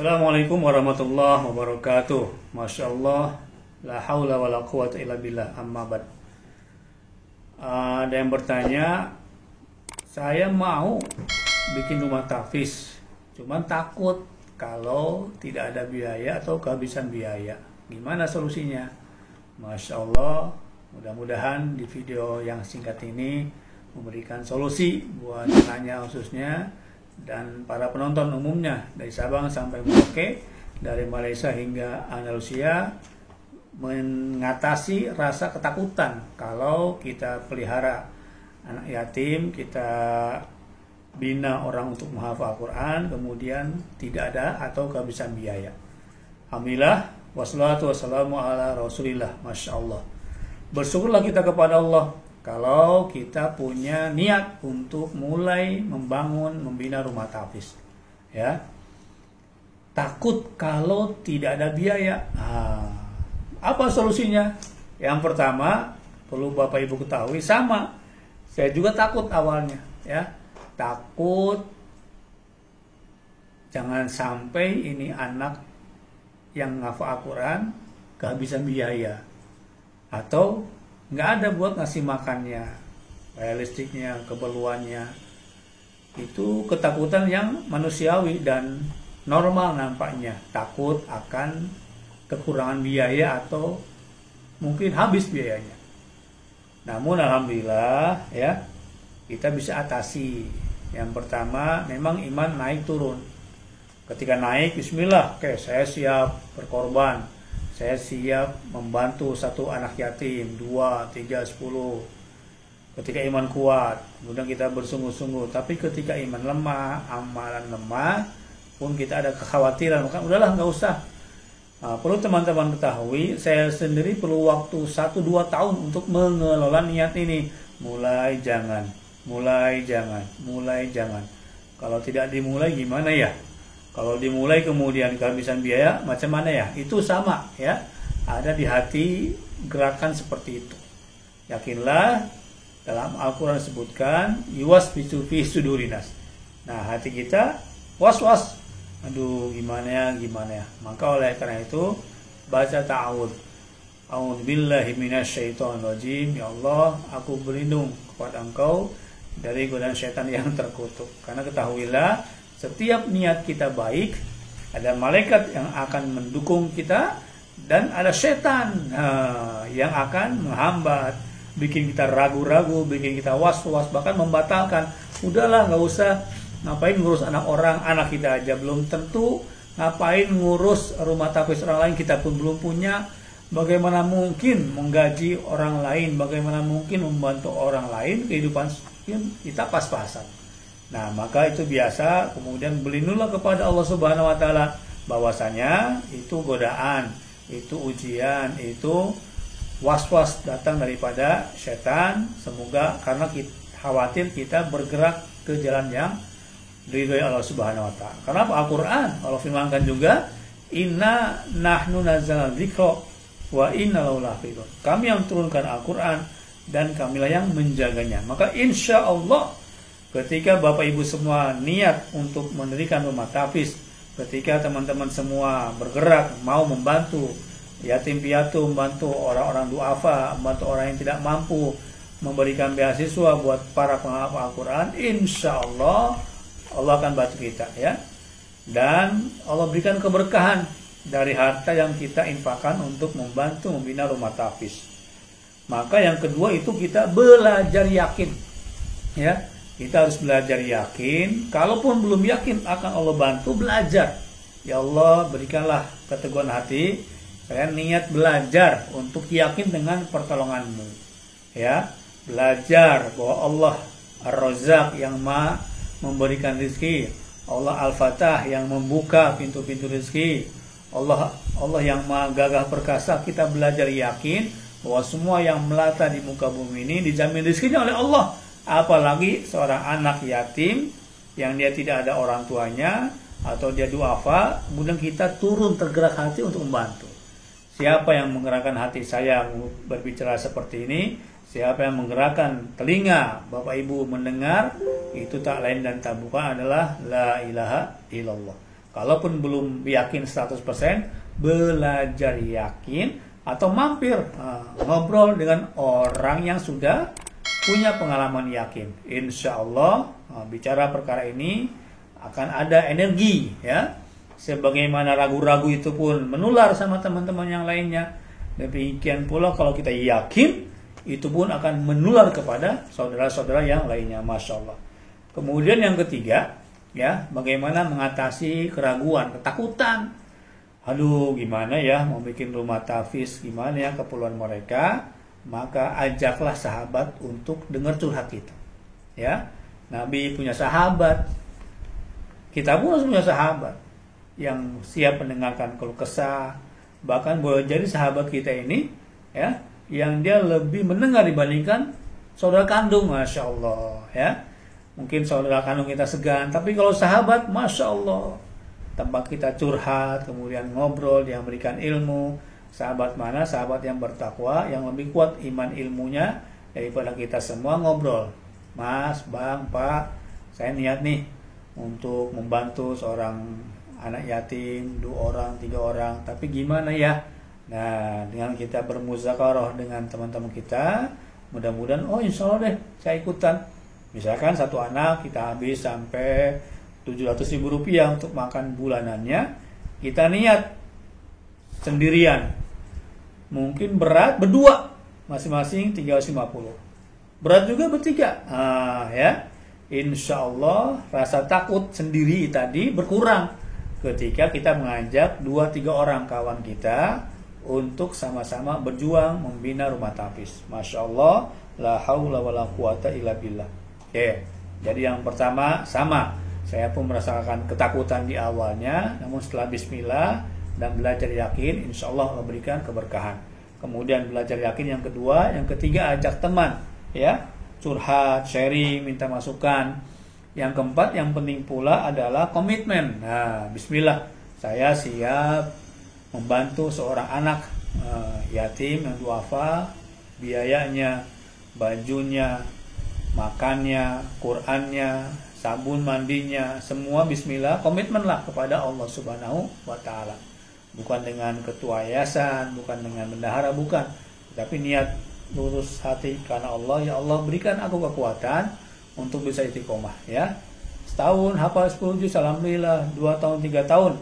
Assalamualaikum warahmatullahi wabarakatuh. Masya Allah, la haula wa la quwata illa billah, amma ba'd. Ada yang bertanya, saya mau bikin rumah tahfiz, cuman takut kalau tidak ada biaya atau kehabisan biaya. Gimana solusinya? Masya Allah, mudah-mudahan di video yang singkat ini memberikan solusi buat nanya khususnya dan para penonton umumnya dari Sabang sampai Merauke, dari Malaysia hingga Andalusia, mengatasi rasa ketakutan kalau kita pelihara anak yatim, kita bina orang untuk menghafal Al-Quran, kemudian tidak ada atau kehabisan biaya. Alhamdulillah, wassalatu wassalamu ala rasulillah. Masya Allah, bersyukurlah kita kepada Allah kalau kita punya niat untuk mulai membangun, membina rumah tahfiz, ya. Takut kalau tidak ada biaya. Apa solusinya? Yang pertama, perlu Bapak Ibu ketahui, sama, saya juga takut awalnya, ya. Takut jangan sampai ini anak yang ngafal Al-Quran kehabisan biaya, atau nggak ada buat ngasih makannya, realistiknya, keperluannya. Itu ketakutan yang manusiawi dan normal nampaknya. Takut akan kekurangan biaya atau mungkin habis biayanya. Namun alhamdulillah, ya, kita bisa atasi. Yang pertama, memang iman naik turun. Ketika naik, bismillah, oke, saya siap berkorban, saya siap membantu satu anak yatim, 2, 3, 10. Ketika iman kuat, kemudian kita bersungguh-sungguh. Tapi ketika iman lemah, amalan lemah, pun kita ada kekhawatiran, maka udahlah, nggak usah. Perlu teman-teman ketahui, saya sendiri perlu waktu 1-2 tahun untuk mengelola niat ini. Mulai jangan. Kalau tidak dimulai gimana ya? Kalau dimulai kemudian kehabisan biaya, macam mana ya? Itu sama, ya. Ada di hati gerakan seperti itu. Yakinlah, dalam Al-Quran disebutkan, yuwaswisu fi sudurinas. Nah, hati kita was-was. Aduh, gimana ya? Maka oleh karena itu, baca ta'awud. A'udzubillahi minasyaitonirrajim. Ya Allah, aku berlindung kepada Engkau dari godaan syaitan yang terkutuk. Karena ketahuilah, setiap niat kita baik, ada malaikat yang akan mendukung kita, dan ada setan yang akan menghambat, bikin kita ragu-ragu, bikin kita was-was, bahkan membatalkan. Udahlah, nggak usah, ngapain ngurus anak orang, anak kita aja belum tentu, ngapain ngurus rumah tahfiz orang lain, kita pun belum punya. Bagaimana mungkin menggaji orang lain, bagaimana mungkin membantu orang lain, kehidupan kita pas-pasan. Nah, maka itu biasa, kemudian berlindunglah kepada Allah Subhanahu wa taala, bahwasanya itu godaan, itu ujian, itu was-was datang daripada setan. Semoga karena kita khawatir kita bergerak ke jalan yang diridhoi Allah Subhanahu wa taala. Karena Al-Qur'an Allah firmankan juga, inna nahnu nazzalna dzikra wa inna lahu lahafizun. Kami yang turunkan Al-Qur'an dan kamilah yang menjaganya. Maka insya Allah, ketika Bapak Ibu semua niat untuk mendirikan rumah tahfiz, ketika teman-teman semua bergerak mau membantu yatim piatu, membantu orang-orang duafa, membantu orang yang tidak mampu, memberikan beasiswa buat para penghafal Al-Quran, insya Allah Allah akan bantu kita, ya. Dan Allah berikan keberkahan dari harta yang kita infakkan untuk membantu membina rumah tahfiz. Maka yang kedua itu kita belajar yakin, ya. Kita harus belajar yakin. Kalaupun belum yakin akan Allah bantu, belajar. Ya Allah, berikanlah keteguhan hati. Saya niat belajar untuk yakin dengan pertolongan-Mu. Ya, belajar bahwa Allah Ar-Razzaq yang Maha memberikan rezeki. Allah Al-Fatah yang membuka pintu-pintu rezeki. Allah yang Maha gagah perkasa. Kita belajar yakin bahwa semua yang melata di muka bumi ini dijamin rezekinya oleh Allah. Apalagi seorang anak yatim yang dia tidak ada orang tuanya atau dia duafa, kemudian kita turun tergerak hati untuk membantu. Siapa yang menggerakkan hati saya berbicara seperti ini? Siapa yang menggerakkan telinga Bapak Ibu mendengar? Itu tak lain dan tak bukan adalah la ilaha illallah. Kalaupun belum yakin 100%, belajar yakin atau mampir ngobrol dengan orang yang sudah punya pengalaman yakin. Insya Allah bicara perkara ini akan ada energi, ya. Sebagaimana ragu-ragu itu pun menular sama teman-teman yang lainnya. Demikian pula kalau kita yakin, itu pun akan menular kepada saudara-saudara yang lainnya. Masya Allah. Kemudian yang ketiga, ya, bagaimana mengatasi keraguan, ketakutan. Aduh, gimana ya mau bikin rumah tahfiz, gimana ya keperluan mereka? Maka ajaklah sahabat untuk dengar curhat kita. Ya, Nabi punya sahabat, kita pun harus punya sahabat yang siap mendengarkan keluh kesah. Bahkan boleh jadi sahabat kita ini, ya, yang dia lebih mendengar dibandingkan saudara kandung. Masya Allah, ya. Mungkin saudara kandung kita segan, tapi kalau sahabat, Masya Allah, tempat kita curhat, kemudian ngobrol, dia memberikan ilmu. Sahabat mana? Sahabat yang bertakwa, yang lebih kuat iman ilmunya daripada kita semua. Ngobrol, Mas, Bang, Pak, saya niat nih untuk membantu seorang anak yatim, 2 orang, 3 orang, tapi gimana ya? Nah, dengan kita bermuzakarah dengan teman-teman kita, mudah-mudahan, oh insya Allah deh, saya ikutan. Misalkan satu anak kita habis sampai 700.000 rupiah untuk makan bulanannya, kita niat sendirian, mungkin berat berdua, masing-masing 350, berat juga bertiga, ya. Insya Allah rasa takut sendiri tadi berkurang ketika kita mengajak 2-3 orang kawan kita untuk sama-sama berjuang membina rumah tahfiz. Masya Allah, la haula wala quwata illa billah. Oke, jadi yang pertama sama, saya pun merasakan ketakutan di awalnya, namun setelah bismillah dan belajar yakin, insya Allah Allah berikan keberkahan. Kemudian belajar yakin yang kedua, yang ketiga ajak teman, ya, curhat, sharing, minta masukan. Yang keempat, yang penting pula adalah komitmen. Nah, bismillah, saya siap membantu seorang anak yatim yang duafa, biayanya, bajunya, makannya, Qur'annya, sabun mandinya, semua bismillah, komitmenlah kepada Allah Subhanahu wa taala. Bukan dengan ketua yayasan, bukan dengan bendahara, bukan, tapi niat lurus hati karena Allah. Ya Allah, berikan aku kekuatan untuk bisa istiqomah, ya. Setahun hafal 10 juz, alhamdulillah. 2 tahun, 3 tahun,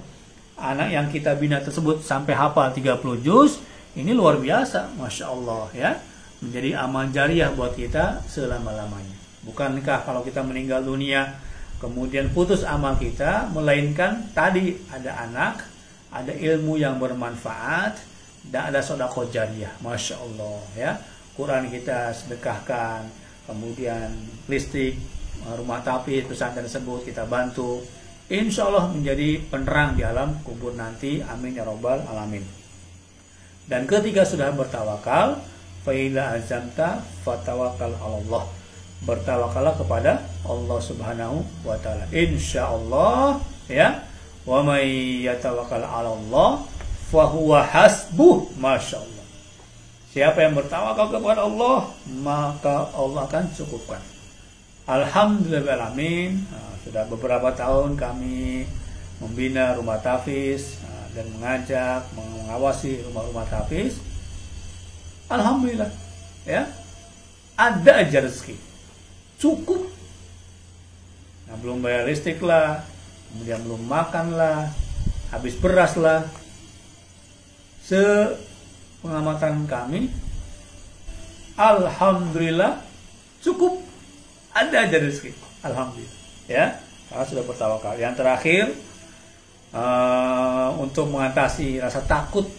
anak yang kita bina tersebut sampai hafal 30 juz, ini luar biasa, Masya Allah, ya. Menjadi amal jariah buat kita selama-lamanya. Bukankah kalau kita meninggal dunia kemudian putus amal kita, melainkan tadi ada anak, ada ilmu yang bermanfaat, dan ada sedekah jariah. Masya Allah, ya. Quran kita sedekahkan, kemudian listrik rumah tahfiz pesantren tersebut kita bantu, insya Allah menjadi penerang di alam kubur nanti. Amin ya robbal alamin. Dan ketika sudah bertawakal, fa idza azamta fatawakal Allah, bertawakallah kepada Allah Subhanahu wa taala. Insya Allah, ya. Wa may yatawakkal 'ala Allah fa huwa hasbuh. Masya Allah. Siapa yang bertawakal kepada Allah, maka Allah akan cukupkan. Alhamdulillahirrahmanirrahim. Sudah beberapa tahun kami membina rumah tahfiz dan mengajak, mengawasi rumah-rumah tahfiz. Alhamdulillah, ya. Ada aja rezeki. Cukup. Nah, belum bayar listrik lah, kemudian belum makan lah, habis beras lah. Pengamatan kami, alhamdulillah cukup, ada aja rezeki, alhamdulillah, ya. Karena sudah bertawakal. Yang terakhir, untuk mengatasi rasa takut,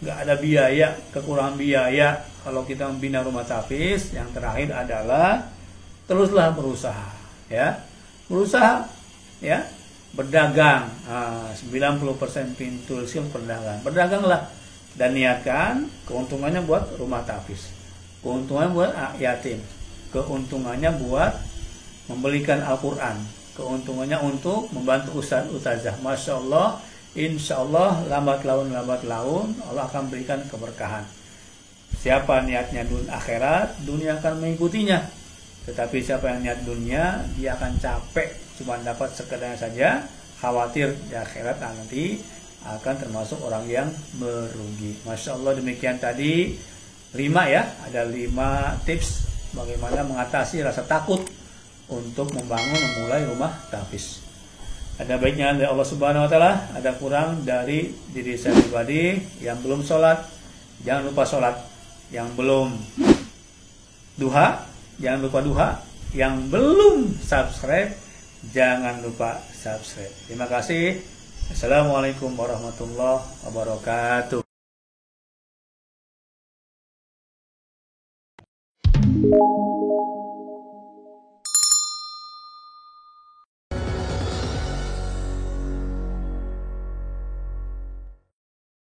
nggak ada biaya, kekurangan biaya kalau kita membina rumah tahfiz, yang terakhir adalah teruslah berusaha, ya, berusaha, ya, berdagang. 90% pintu rezeki berdagang, berdaganglah. Dan niatkan keuntungannya buat rumah tahfiz, keuntungannya buat yatim, keuntungannya buat membelikan Al-Quran, keuntungannya untuk membantu ustazah. Masya Allah, insya Allah lambat laun Allah akan berikan keberkahan. Siapa niatnya akhirat, dunia akan mengikutinya. Tetapi siapa yang niat dunia, dia akan capek, cuma dapat sekedarnya saja. khawatir di akhirat nanti akan termasuk orang yang merugi. Masya Allah, demikian tadi 5 ya, ada 5 tips bagaimana mengatasi rasa takut untuk memulai rumah tahfiz. Ada baiknya dari Allah Subhanahu wa taala, ada kurang dari diri saya pribadi. Yang belum sholat, jangan lupa sholat. Yang belum duha, jangan lupa duha. Yang belum subscribe, jangan lupa subscribe. Terima kasih. Assalamualaikum warahmatullahi wabarakatuh.